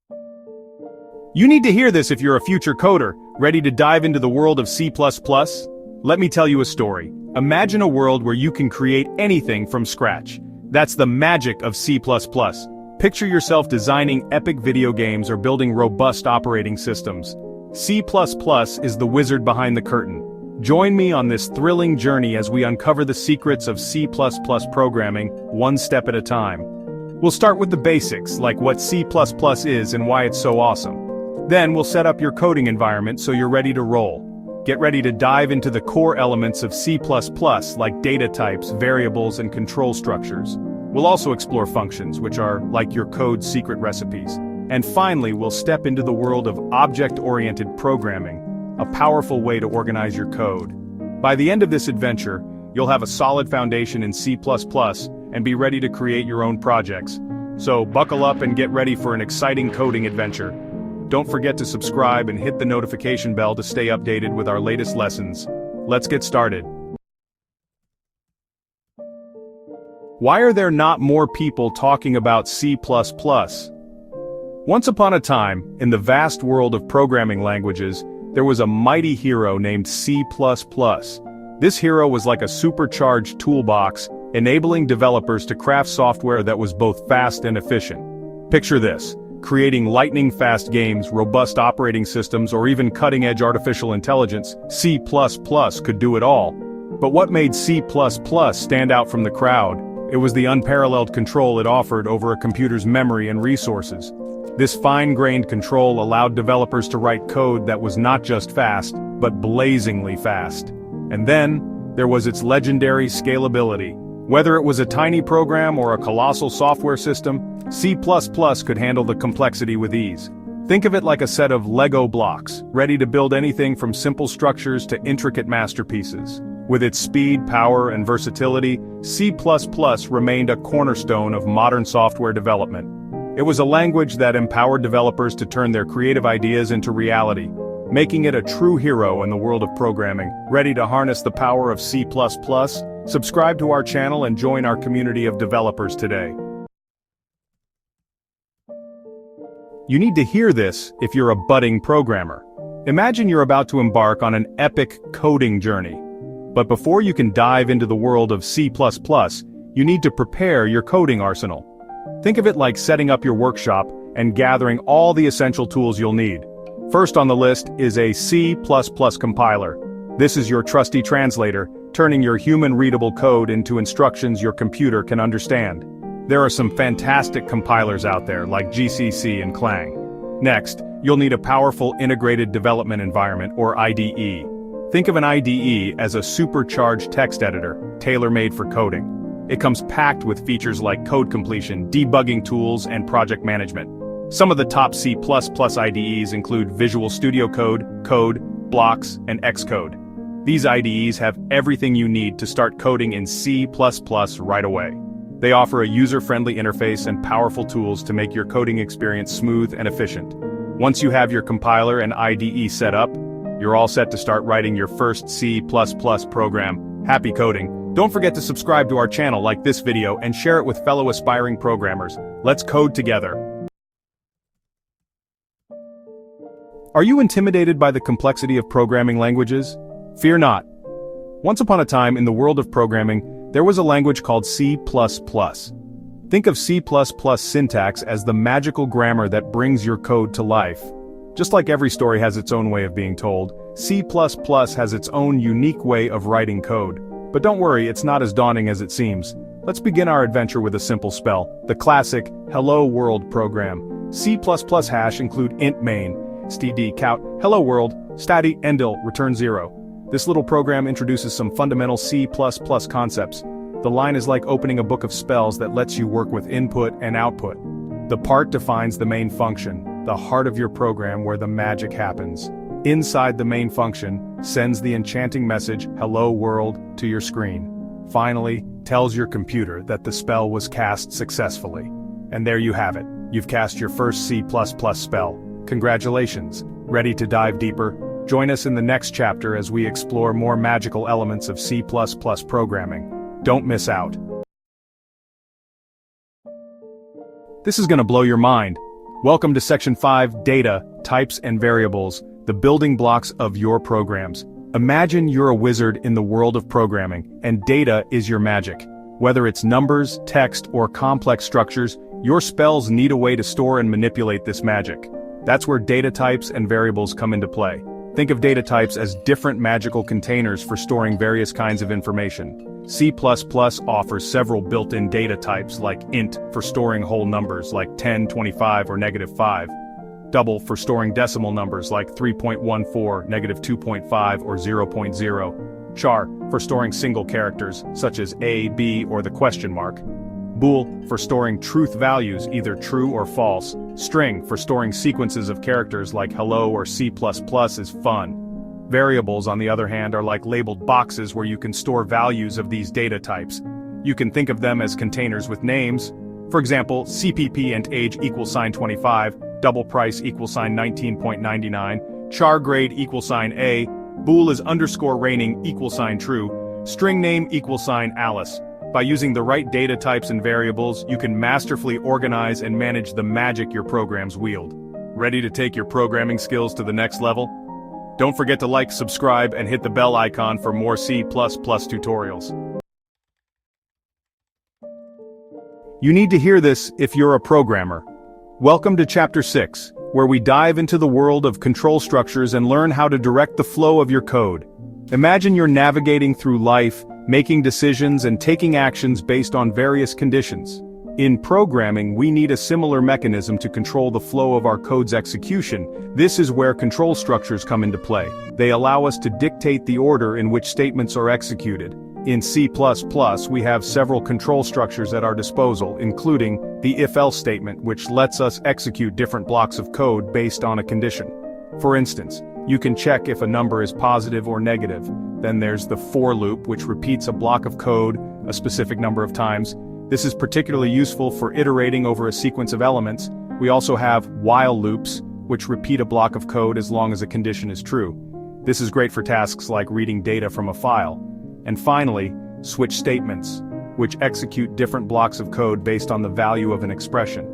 You need to hear this if you're a future coder, ready to dive into the world of C++. Let me tell you a story. Imagine a world where you can create anything from scratch. That's the magic of C++. Picture yourself designing epic video games or building robust operating systems. C++ is the wizard behind the curtain. Join me on this thrilling journey as we uncover the secrets of C++ programming, one step at a time. We'll start with the basics, like what C++ is and why it's so awesome. Then we'll set up your coding environment so you're ready to roll. Get ready to dive into the core elements of C++, like data types, variables, and control structures. We'll also explore functions, which are like your code's secret recipes. And finally, we'll step into the world of object-oriented programming, a powerful way to organize your code. By the end of this adventure, you'll have a solid foundation in C++ and be ready to create your own projects. So buckle up and get ready for an exciting coding adventure. Don't forget to subscribe and hit the notification bell to stay updated with our latest lessons. Let's get started. Why are there not more people talking about C++? Once upon a time, in the vast world of programming languages, there was a mighty hero named C++. This hero was like a supercharged toolbox, enabling developers to craft software that was both fast and efficient. Picture this. Creating lightning-fast games, robust operating systems, or even cutting-edge artificial intelligence, C++ could do it all. But what made C++ stand out from the crowd? It was the unparalleled control it offered over a computer's memory and resources. This fine-grained control allowed developers to write code that was not just fast, but blazingly fast. And then, there was its legendary scalability. Whether it was a tiny program or a colossal software system, C++ could handle the complexity with ease. Think of it like a set of Lego blocks, ready to build anything from simple structures to intricate masterpieces. With its speed, power, and versatility, C++ remained a cornerstone of modern software development. It was a language that empowered developers to turn their creative ideas into reality, making it a true hero in the world of programming. Ready to harness the power of C++? Subscribe to our channel and join our community of developers today. You need to hear this if you're a budding programmer. Imagine you're about to embark on an epic coding journey. But before you can dive into the world of C++, you need to prepare your coding arsenal. Think of it like setting up your workshop and gathering all the essential tools you'll need. First on the list is a C++ compiler. This is your trusty translator, turning your human-readable code into instructions your computer can understand. There are some fantastic compilers out there like GCC and Clang. Next, you'll need a powerful integrated development environment, or IDE. Think of an IDE as a supercharged text editor, tailor-made for coding. It comes packed with features like code completion, debugging tools, and project management. Some of the top C++ IDEs include Visual Studio Code, Code, Blocks, and Xcode. These IDEs have everything you need to start coding in C++ right away. They offer a user-friendly interface and powerful tools to make your coding experience smooth and efficient. Once you have your compiler and IDE set up, you're all set to start writing your first C++ program. Happy coding! Don't forget to subscribe to our channel, like this video, and share it with fellow aspiring programmers. Let's code together. Are you intimidated by the complexity of programming languages? Fear not. Once upon a time in the world of programming, there was a language called C++. Think of C++ syntax as the magical grammar that brings your code to life. Just like every story has its own way of being told, C++ has its own unique way of writing code. But don't worry, it's not as daunting as it seems. Let's begin our adventure with a simple spell, the classic Hello World program. C++ hash include int main, std count, hello world, stati endil, return 0. This little program introduces some fundamental C++ concepts. The line is like opening a book of spells that lets you work with input and output. The part defines the main function, the heart of your program where the magic happens. Inside the main function, sends the enchanting message, hello world, to your screen. Finally, tells your computer that the spell was cast successfully. And there you have it. You've cast your first C++ spell. Congratulations. Ready to dive deeper? Join us in the next chapter as we explore more magical elements of C++ programming. Don't miss out. This is gonna blow your mind. Welcome to Section 5, Data, Types and Variables, the building blocks of your programs. Imagine you're a wizard in the world of programming, and data is your magic. Whether it's numbers, text, or complex structures, your spells need a way to store and manipulate this magic. That's where data types and variables come into play. Think of data types as different magical containers for storing various kinds of information. C++ offers several built-in data types like int for storing whole numbers like 10, 25, or -5. Double for storing decimal numbers like 3.14, -2.5, or 0.0. Char for storing single characters such as A, B, or the question mark. Bool for storing truth values, either true or false. String for storing sequences of characters like hello or C++ is fun. Variables, on the other hand, are like labeled boxes where you can store values of these data types. You can think of them as containers with names. For example, CPP int age =25, double price =19.99, char grade =A, bool is _raining =true, string name =Alice. By using the right data types and variables, you can masterfully organize and manage the magic your programs wield. Ready to take your programming skills to the next level? Don't forget to like, subscribe, and hit the bell icon for more C++ tutorials. You need to hear this if you're a programmer. Welcome to Chapter 6, where we dive into the world of control structures and learn how to direct the flow of your code. Imagine you're navigating through life, making decisions and taking actions based on various conditions. In programming, we need a similar mechanism to control the flow of our code's execution. This is where control structures come into play. They allow us to dictate the order in which statements are executed. In C++, we have several control structures at our disposal, including the if-else statement, which lets us execute different blocks of code based on a condition. For instance, you can check if a number is positive or negative. Then there's the for loop, which repeats a block of code a specific number of times. This is particularly useful for iterating over a sequence of elements. We also have while loops, which repeat a block of code as long as a condition is true. This is great for tasks like reading data from a file. And finally, switch statements, which execute different blocks of code based on the value of an expression.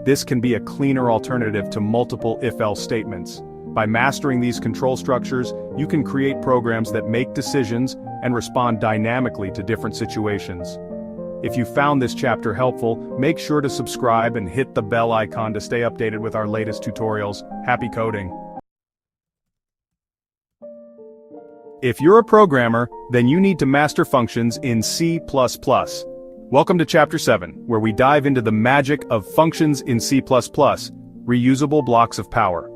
This can be a cleaner alternative to multiple if-else statements. By mastering these control structures, you can create programs that make decisions and respond dynamically to different situations. If you found this chapter helpful, make sure to subscribe and hit the bell icon to stay updated with our latest tutorials. Happy coding! If you're a programmer, then you need to master functions in C++. Welcome to Chapter 7, where we dive into the magic of functions in C++, reusable blocks of power.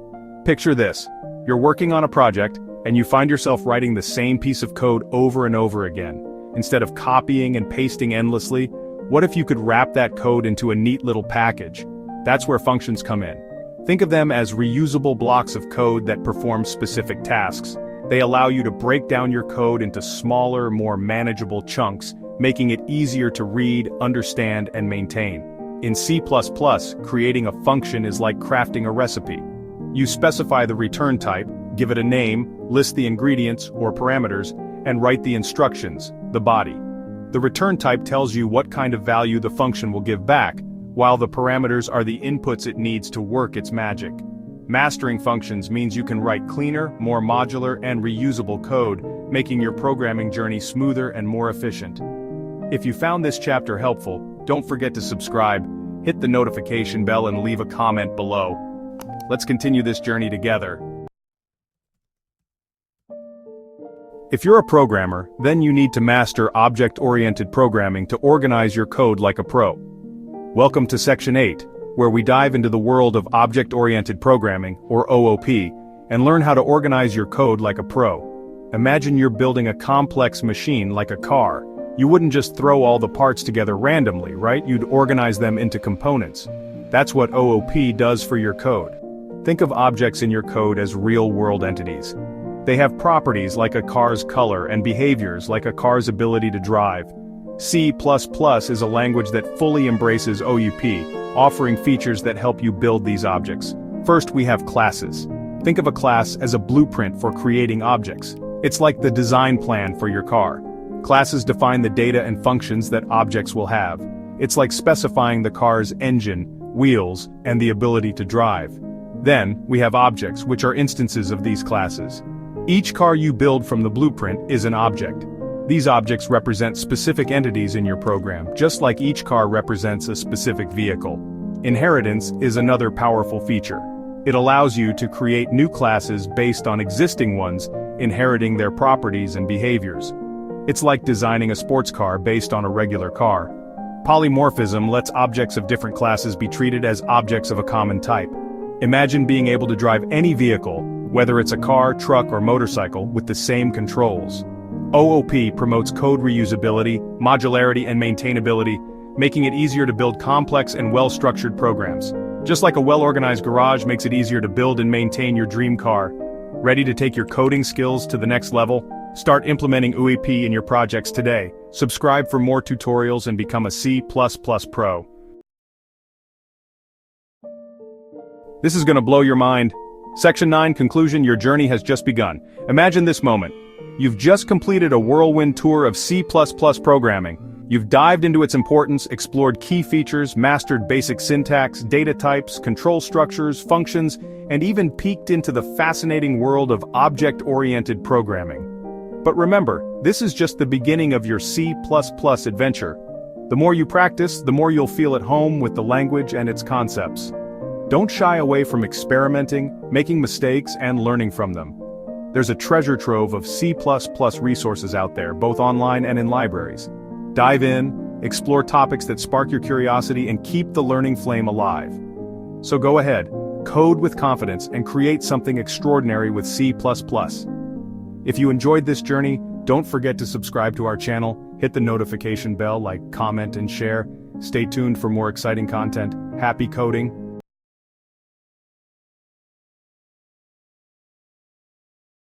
Picture this. You're working on a project, and you find yourself writing the same piece of code over and over again. Instead of copying and pasting endlessly, what if you could wrap that code into a neat little package? That's where functions come in. Think of them as reusable blocks of code that perform specific tasks. They allow you to break down your code into smaller, more manageable chunks, making it easier to read, understand, and maintain. In C++, creating a function is like crafting a recipe. You specify the return type, give it a name, list the ingredients or parameters, and write the instructions, the body. The return type tells you what kind of value the function will give back, while the parameters are the inputs it needs to work its magic. Mastering functions means you can write cleaner, more modular, and reusable code, making your programming journey smoother and more efficient. If you found this chapter helpful, don't forget to subscribe, hit the notification bell, and leave a comment below. Let's continue this journey together. If you're a programmer, then you need to master object-oriented programming to organize your code like a pro. Welcome to Section 8, where we dive into the world of object-oriented programming, or OOP, and learn how to organize your code like a pro. Imagine you're building a complex machine like a car. You wouldn't just throw all the parts together randomly, right? You'd organize them into components. That's what OOP does for your code. Think of objects in your code as real-world entities. They have properties like a car's color and behaviors like a car's ability to drive. C++ is a language that fully embraces OOP, offering features that help you build these objects. First, we have classes. Think of a class as a blueprint for creating objects. It's like the design plan for your car. Classes define the data and functions that objects will have. It's like specifying the car's engine, wheels, and the ability to drive. Then, we have objects, which are instances of these classes. Each car you build from the blueprint is an object. These objects represent specific entities in your program, just like each car represents a specific vehicle. Inheritance is another powerful feature. It allows you to create new classes based on existing ones, inheriting their properties and behaviors. It's like designing a sports car based on a regular car. Polymorphism lets objects of different classes be treated as objects of a common type. Imagine being able to drive any vehicle, whether it's a car, truck, or motorcycle, with the same controls. OOP promotes code reusability, modularity, and maintainability, making it easier to build complex and well-structured programs. Just like a well-organized garage makes it easier to build and maintain your dream car. Ready to take your coding skills to the next level? Start implementing OOP in your projects today. Subscribe for more tutorials and become a C++ pro. This is going to blow your mind. Section 9 Conclusion. Your journey has just begun. Imagine this moment. You've just completed a whirlwind tour of C++ programming. You've dived into its importance, explored key features, mastered basic syntax, data types, control structures, functions, and even peeked into the fascinating world of object-oriented programming. But remember, this is just the beginning of your C++ adventure. The more you practice, the more you'll feel at home with the language and its concepts. Don't shy away from experimenting, making mistakes, and learning from them. There's a treasure trove of C++ resources out there, both online and in libraries. Dive in, explore topics that spark your curiosity, and keep the learning flame alive. So go ahead, code with confidence, and create something extraordinary with C++. If you enjoyed this journey, don't forget to subscribe to our channel, hit the notification bell, like, comment, and share. Stay tuned for more exciting content. Happy coding!